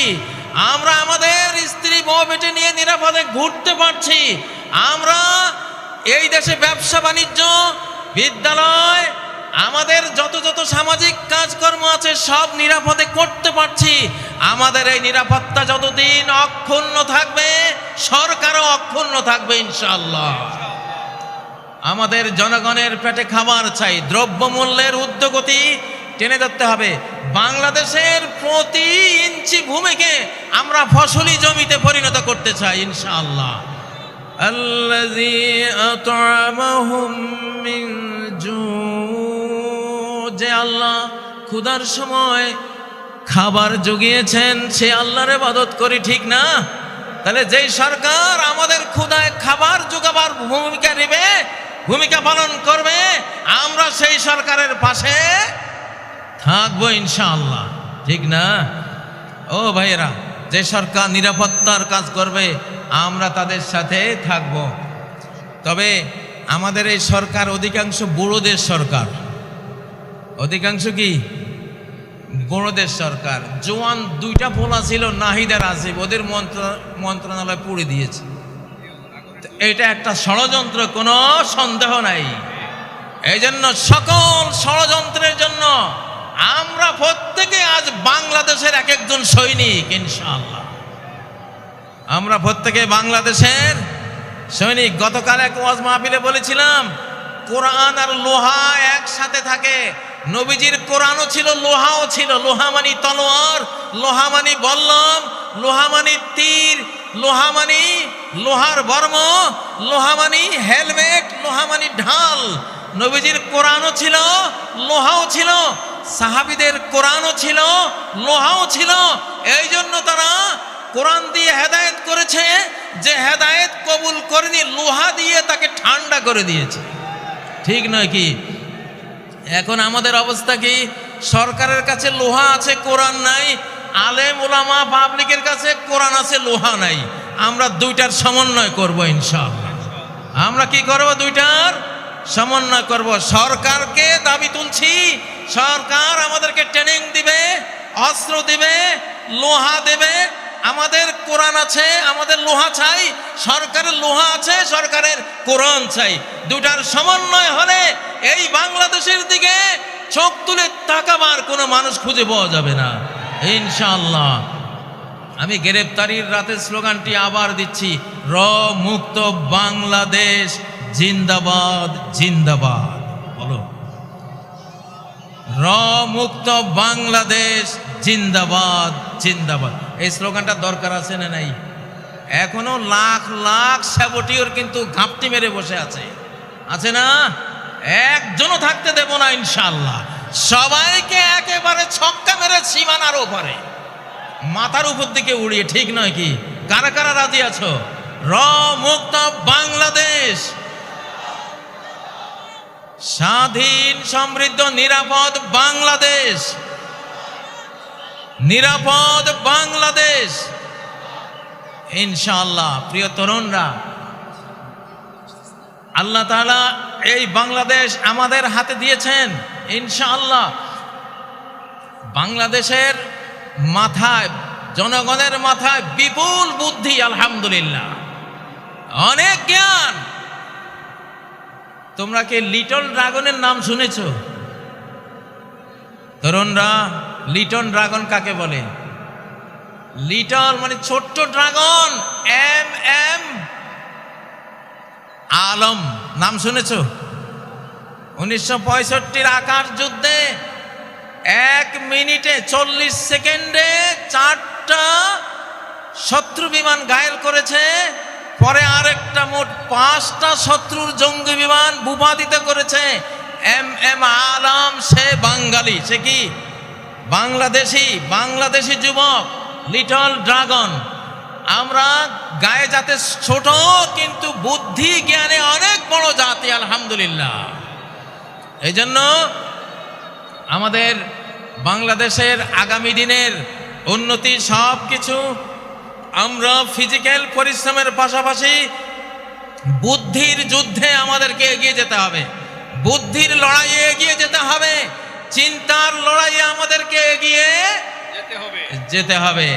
আমরা আমাদের স্ত্রী বউ বেটে নিয়ে নিরাপদে ঘুরতে পারছি, আমরা এই দেশে ব্যবসা বাণিজ্য, বিদ্যালয়, আমাদের যত যত সামাজিক কাজকর্ম আছে সব নিরাপদে করতে পারছি। আমাদের এই নিরাপত্তা যতদিন অক্ষুণ্ণ থাকবে, সরকারও অক্ষুণ্ণ থাকবে ইনশাআল্লাহ। আমাদের জনগণের পেটে খাবার চাই, দ্রব্যমূল্যের ঊর্ধ্বগতি টেনে ধরতে হবে। বাংলাদেশের প্রতি ইঞ্চি ভূমিকে আমরা ফসলি জমিতে পরিণত করতে চাই ইনশাআল্লাহ। আল্লাযী আত'আমাহুম মিন জু', যে আল্লাহ ক্ষুধার সময় খাবার জুগিয়েছেন, সে আল্লাহর ইবাদত করি, ঠিক না? তাহলে যেই সরকার আমাদের ক্ষুধায় খাবার জোগাবার ভূমিকা নেবে, ভূমিকা পালন করবে, আমরা সেই সরকারের পাশে থাকবো ইনশাআল্লাহ, ঠিক না? ও ভাইয়েরা, যে সরকার নিরাপত্তার কাজ করবে আমরা তাদের সাথে থাকব। তবে আমাদের এই সরকার অধিকাংশ বুড়োদের সরকার, অধিকাংশ কি বুড়োদের সরকার। জোয়ান দুইটা পোলা ছিল, নাহিদা রাজীব, ওদের মন্ত্রণালয় পুড়ে দিয়েছে। এটা একটা ষড়যন্ত্র, কোনো সন্দেহ নাই। এই জন্য সকল ষড়যন্ত্রের জন্য আমরা প্রত্যেকে আজ বাংলাদেশের এক একজন সৈনিক ইনশাআল্লাহ। আমরা প্রত্যেকে বাংলাদেশের সৈনিক। গতকাল এক ওয়াজ মাহফিলে বলেছিলাম, কোরআন আর লোহা একসাথে থাকে। নবীজির কোরআনও ছিল, লোহাও ছিল। লোহা মানি তলোয়ার, লোহা মানি বল্লম, লোহা মানি তীর, লোহা মানি লোহার বর্ম, লোহা মানি হেলমেট, লোহা মানি ঢাল। নবীজির কোরআনও ছিল, লোহাও ছিল। সাহাবীদের কোরআনও ছিল, লোহাও ছিল। এই জন্য তারা কোরআন দিয়ে হেদায়েত করেছে, যে হেদায়েত কবুল করেনি লোহা দিয়ে তাকে ঠান্ডা করে দিয়েছে, ঠিক নয় কি? এখন আমাদের অবস্থা কি? সরকারের কাছে লোহা আছে, কোরআন নাই। আলেম ওলামা পাবলিকের কাছে কোরআন আছে, লোহা নাই। আমরা দুইটার সমন্বয় করব ইনশাআল্লাহ। আমরা কি করব? দুইটার সমন্বয় করব। সরকারকে দাবি তুলছি, সরকার আমাদেরকে ট্রেনিং দিবে, অস্ত্র দিবে, লোহা দেবে। আমাদের কোরআন আছে, আমাদের লোহা চাই। সরকারের লোহা আছে, সরকারের কোরআন চাই। দুটার সমন্বয় হলে এই বাংলাদেশের দিকে চোখ তুলে তাকাবার কোনো মানুষ খুঁজে পাওয়া যাবে না ইনশাআল্লাহ। আমি গ্রেফতারির রাতের স্লোগানটি আবার দিচ্ছি, র মুক্ত বাংলাদেশ জিন্দাবাদ জিন্দাবাদ। বলো, র মুক্ত বাংলাদেশ জিন্দাবাদ জিন্দাবাদ। এই স্লোগানটা দরকার আছে না নাই? এখনো লাখ লাখ সাবটিওর কিন্তু ঘাপটি মেরে বসে আছে না? একজনও থাকতে দেব না ইনশাআল্লাহ। সবাইকে একেবারে ছক্কা মেরে সীমানার ওপারে, মাথার উপর দিকে উড়িয়ে, ঠিক নয় কি? কারা কারা রাজি আছো? র মুক্ত বাংলাদেশ, স্বাধীন সমৃদ্ধ নিরাপদ বাংলাদেশ, নিরাপদ বাংলাদেশ ইনশাআল্লাহ। প্রিয় তরুণরা, আল্লাহ তাআলা এই বাংলাদেশ আমাদের হাতে দিয়েছেন ইনশাআল্লাহ। বাংলাদেশের মাথায়, জনগণের মাথায় বিপুল বুদ্ধি, আলহামদুলিল্লাহ, অনেক জ্ঞান, তোমরা কি লিটল ড্রাগনের নাম শুনেছ? তরুণরা, লিটল ড্রাগন কাকে বলে? লিটল মানে ছোট্ট ড্রাগন, এম এম আলম নাম শুনেছ? 1965 আকাশ যুদ্ধে 1 মিনিটে 40 সেকেন্ডে 4টা শত্রু বিমান ঘায়েল করেছে। পরে আরেকটা মোট 5টা শত্রুর জঙ্গি বিমান ভূপাতিত করেছে। এম এম আলম, সে বাঙালি, সে কি বাংলাদেশি যুবক, লিটল ড্রাগন। আমরা গায়ে যাতে ছোট কিন্তু বুদ্ধি জ্ঞানে অনেক বড় জাতি, আলহামদুলিল্লাহ। এই জন্য আমাদের বাংলাদেশের আগামী দিনের উন্নতি সব কিছু আমরা ফিজিক্যাল পরিশ্রমের পাশাপাশি বুদ্ধির যুদ্ধে আমাদেরকে এগিয়ে যেতে হবে, বুদ্ধির লড়াইয়ে এগিয়ে যেতে হবে, চিন্তার লড়াইয়ে আমাদেরকে এগিয়ে যেতে হবে।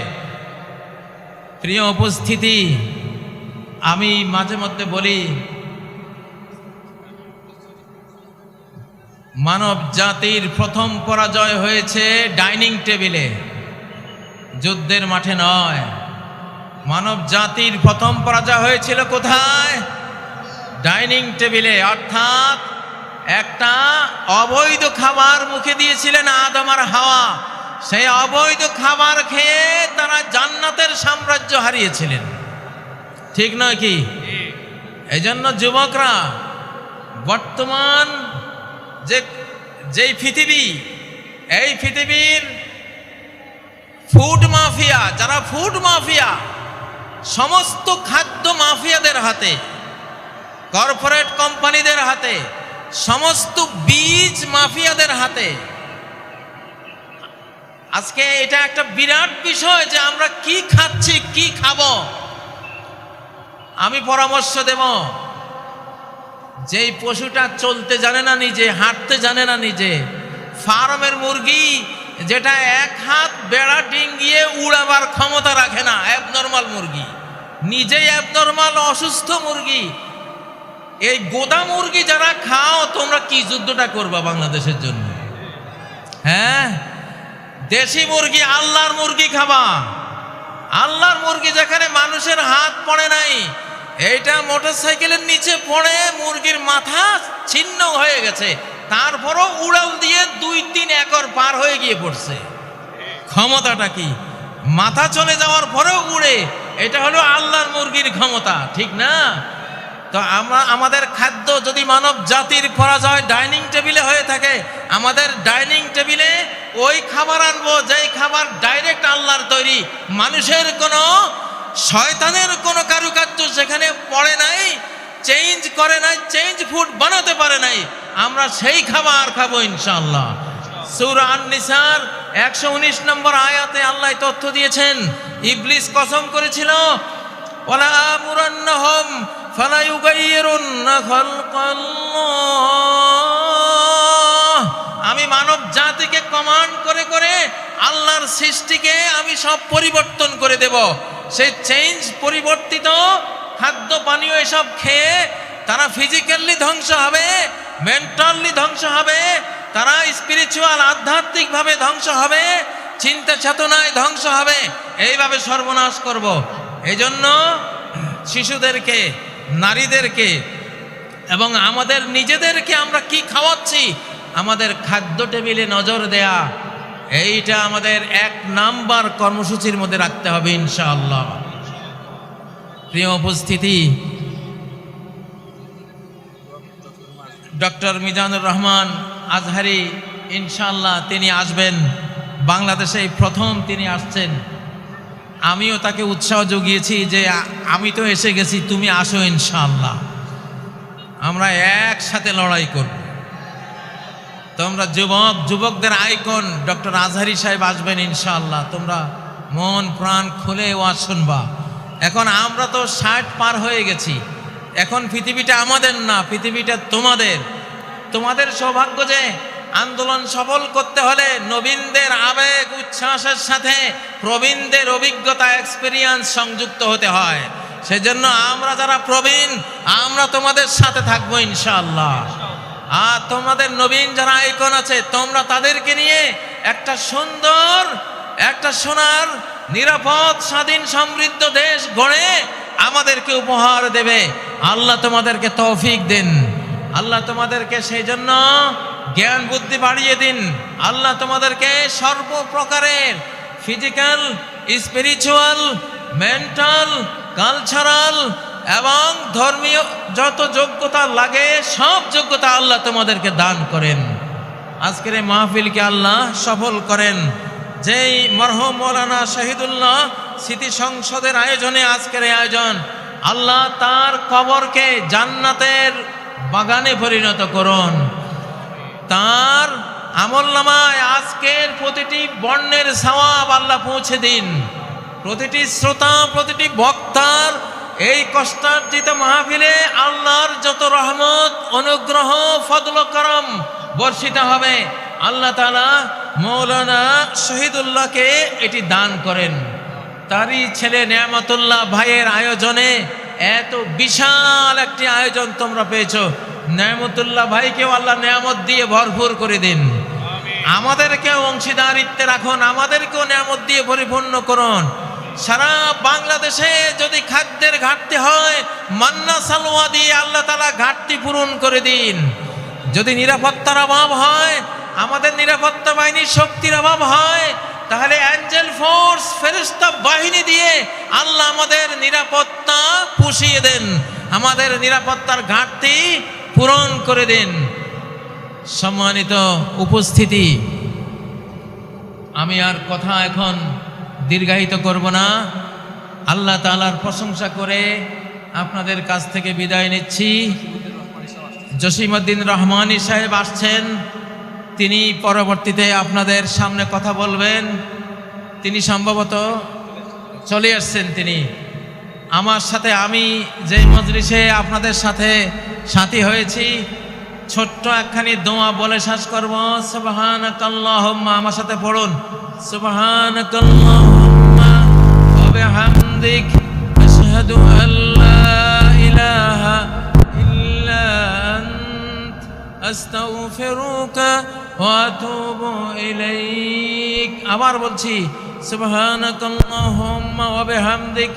প্রিয় উপস্থিতি, আমি মাঝে মধ্যে বলি, মানব জাতির প্রথম পরাজয় হয়েছে ডাইনিং টেবিলে, যুদ্ধের মাঠে নয়। মানব জাতির প্রথম পরাজয় হয়েছিল কোথায়? ডাইনিং টেবিলে। অর্থাৎ একটা অবৈধ খাবার মুখে দিয়েছিলেন আদম আর হাওয়া, সেই অবৈধ খাবার খেয়ে তারা জান্নাতের সাম্রাজ্য হারিয়েছিলেন, ঠিক নয় কি? এই জন্য যুবকরা, বর্তমান যেই পৃথিবী, এই পৃথিবীর ফুড মাফিয়া, যারা ফুড মাফিয়া, সমস্ত খাদ্য মাফিয়াদের হাতে, কর্পোরেট কোম্পানিদের হাতে, সমস্ত বীজ মাফিয়াদের হাতে। আজকে এটা একটা বিরাট বিষয় যে আমরা কি খাচ্ছি, কি খাবো। আমি পরামর্শ দেব, যেই পশুটা চলতে জানে না নিজে, হাঁটতে জানে না নিজে, ফার্মের মুরগি যেটা 1 হাত বেড়া ডিঙ্গিয়ে উড়াবার ক্ষমতা রাখে না, অ্যাবনর্মাল মুরগি, নিজেই অ্যাবনর্মাল অসুস্থ মুরগি, এই গোদা মুরগি যারা খাও, তোমরা কি যুদ্ধটা করবা বাংলাদেশের জন্য? হ্যাঁ, দেশি মুরগি, আল্লাহর মুরগি খাবা। আল্লাহর মুরগি যেখানে মানুষের হাত পড়ে নাই, এইটা মোটরসাইকেলের নিচে পড়ে মুরগির মাথা ছিন্ন হয়ে গেছে, তারপরও উড়াল দিয়ে 2-3 একর পার হয়ে গিয়ে পড়ছে। ক্ষমতাটা কি? মাথা চলে যাওয়ার পরেও উড়ে, এটা হলো আল্লাহর মুরগির ক্ষমতা, ঠিক না? তো আমাদের খাদ্য যদি মানব জাতির পরাজয় ডাইনিং টেবিলে হয়ে থাকে, আমাদের ডাইনিং টেবিলে ওই খাবার আনবো যেই খাবার ডাইরেক্ট আল্লাহর তৈরি, মানুষের কোনো, শয়তানের কোনো কারুকার্য সেখানে পড়ে নাই, চেঞ্জ করে নাই, চেঞ্জ ফুড বানাতে পারে নাই। আমরা সেই খাবার খাবো ইনশাআল্লাহ। সূরা আন-নিসার 119 নম্বর আয়াতে আল্লাহ তথ্য দিয়েছেন, ইবলিস কসম করেছিল, ওয়ালা আমুরান্নাহুম ফালা ইউগাইয়িরুন্না খালকাল্লাহ, আমি মানব জাতিকে কমান্ড করে করে আল্লাহর সৃষ্টিকে আমি সব পরিবর্তন করে দেব। সেই চেঞ্জ, পরিবর্তিত খাদ্য পানীয় এসব খেয়ে তারা ফিজিক্যালি ধ্বংস হবে, মেন্টালি ধ্বংস হবে, তারা স্পিরিচুয়াল, আধ্যাত্মিকভাবে ধ্বংস হবে, চিন্তা চেতনায় ধ্বংস হবে। এইভাবে সর্বনাশ করব। এই জন্য শিশুদেরকে, নারীদেরকে এবং আমাদের নিজেদেরকে আমরা কি খাওয়াচ্ছি, আমাদের খাদ্য টেবিলে নজর দেয়া, এইটা আমাদের 1 নাম্বার কর্মসূচির মধ্যে রাখতে হবে ইনশাআল্লাহ। প্রিয় উপস্থিতি, ডক্টর মিজানুর রহমান আজহারি ইনশাআল্লাহ তিনি আসবেন বাংলাদেশে, প্রথম তিনি আসছেন। আমিও তাকে উৎসাহ জুগিয়েছি যে আমি তো এসে গেছি, তুমি আসো ইনশাআল্লাহ, আমরা একসাথে লড়াই করব। তোমরা যুবকদের আইকন ডক্টর আজহারি সাহেব আসবেন ইনশাআল্লাহ, তোমরা মন প্রাণ খুলে ওয়াজ শুনবা। এখন আমরা তো 60 পার হয়ে গেছি, এখন পৃথিবীটা আমাদের না, পৃথিবীটা তোমাদের। তোমাদের সৌভাগ্য যে আন্দোলন সফল করতে হলে নবীনদের আবেগ উচ্ছ্বাসের সাথে প্রবীণদের অভিজ্ঞতা, এক্সপেরিয়েন্স সংযুক্ত হতে হয়। সেজন্য আমরা যারা প্রবীণ আমরা তোমাদের সাথে থাকবো ইনশাআল্লাহ। আর তোমাদের নবীন যারা আইকন আছে তোমরা তাদেরকে নিয়ে একটা সুন্দর, একটা সোনার, নিরাপদ, স্বাধীন, সমৃদ্ধ দেশ গড়ে আমাদেরকে উপহার দেবে। আল্লাহ তোমাদেরকে তৌফিক দিন, আল্লাহ তোমাদেরকে সেই জন্য জ্ঞান বুদ্ধি বাড়িয়ে দিন। আল্লাহ তোমাদেরকে সর্বপ্রকারের ফিজিক্যাল, স্পিরিচুয়াল, মেন্টাল, কালচারাল এবং ধর্মীয় যত যোগ্যতা লাগে সব যোগ্যতা আল্লাহ তোমাদেরকে দান করেন। আজকের এই মাহফিলকে আল্লাহ সফল করেন। যেই মরহুম মৌলানা শহীদুল্লাহ স্মৃতি সংসদের আয়োজনে আজকের এই আয়োজন, আল্লাহ তার কবরকে জান্নাতের বাগানে পরিণত করুন। তার আমলনামায় আজকের প্রতিটি বর্ণের সওয়াব আল্লাহ পৌঁছে দিন। প্রতিটি শ্রোতা, প্রতিটি বক্তার এই কষ্টার্জিত মাহফিলে আল্লাহর যত রহমত, অনুগ্রহ, ফজল করম বর্ষিত হবে আল্লাহ তাআলা মৌলানা শহীদুল্লাহকে এটি দান করেন। তারই ছেলে নেয়ামতুল্লাহ ভাইয়ের আয়োজনে এত বিশাল একটি আয়োজন তোমরা পেয়েছো। নেয়ামতুল্লাহ ভাইকেও আল্লাহ নেয়ামত দিয়ে ভরপুর করে দিন। আমাদেরকেও অংশীদারিত্বে রাখুন, আমাদেরকেও নেয়ামত দিয়ে পরিপূর্ণ করুন। সারা বাংলাদেশে যদি খাদ্যের ঘাটতি হয় মান্না সালোয়া দিয়ে আল্লাহ তাআলা ঘাটতি পূরণ করে দিন। যদি নিরাপত্তার অভাব হয়, আমাদের নিরাপত্তা বাহিনীর শক্তির অভাব হয়, তাহলে অ্যাঞ্জেল ফোর্স, ফেরেশতা বাহিনী দিয়ে আল্লাহ আমাদের নিরাপত্তা পুষিয়ে দেন, আমাদের নিরাপত্তার ঘাটতি পূরণ করে দেন। সম্মানিত উপস্থিতি, আমি আর কথা এখন দীর্ঘায়িত করব না। আল্লাহ তাআলার প্রশংসা করে আপনাদের কাছ থেকে বিদায় নিচ্ছি। জসিমউদ্দিন রহমানী সাহেব আসছেন, তিনি পরবর্তীতে আপনাদের সামনে কথা বলবেন। তিনি সম্ভবত চলে আসছেন। তিনি আমার সাথে, আমি যে মজলিসে আপনাদের সাথে সাথী হয়েছি, ছোট্ট একখানি দোয়া বলে শেষ করব। সুবহানাকাল্লাহুম্মা, আমার সাথে পড়ুন, সুবহানাকাল্লাহুম্মা ওয়া বিহামদিক আশহাদু আল্লা ইলাহা ইল্লা আনত আস্তাগফিরুকা ওয়া আতুবু ইলাইক। আবার বলছি, সুবহানাকাল্লাহুম্মা ওয়া বিহামদিক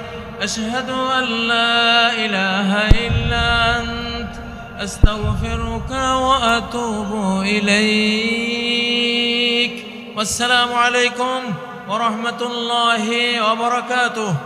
আশহাদু আল্লা ইলাহা ইল্লা আনত আস্তাগফিরুকা ওয়া আতুবু ইলাইক। আসসালামু আলাইকুম ওয়া রাহমাতুল্লাহি ওয়া বারাকাতুহু।